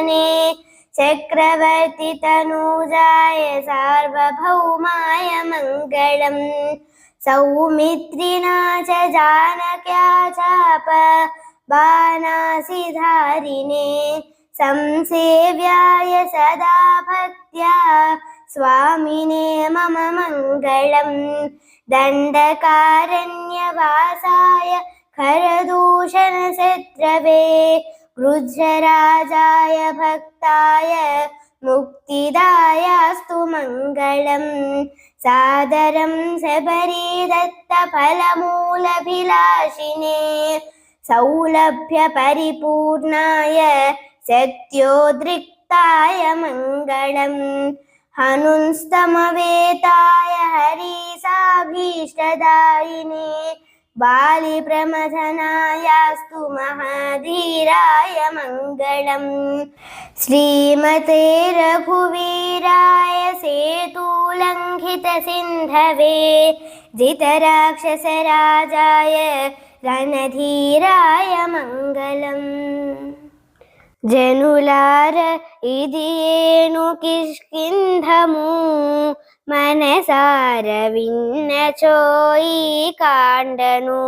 धने चक्रवर्ति तनूजाय सार्वभौमाय मङ्गलम् सौमित्रिणा च जानक्या चाप बाणासिधारिणे संसेव्याय सदा भक्त्या स्वामिने मम मङ्गलम् दण्डकारण्यवासाय खरदूषणशत्रवे गृध्रराजाय भक्ताय मुक्तिदायास्तु मङ्गलम् सादरं शबरीदत्तफलमूलभिलाषिने सौलभ्यपरिपूर्णाय सत्योद्रिक्ताय मङ्गलम् हनुंस्तमवेताय हरीसाभीष्टदायिने बालिप्रमथनायास्तु महाधीराय मङ्गलम् श्रीमते रघुवीराय सेतुलङ्घितसिन्धवे जितराक्षसराजाय रणधीराय मङ्गलम् జనులార ఇది ఏను కిష్కింధము మనసార విన్నచోయి కాండను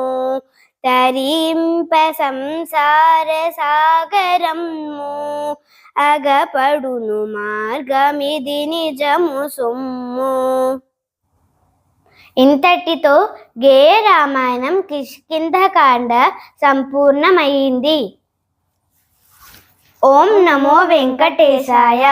తరింప సంసార సాగరము అగపడును మార్గమిది నిజము సొమ్ము. ఇంతటితో గేయ రామాయణం కిష్కింధకాండ సంపూర్ణమైంది. ఓం నమో వెంకటేశాయ.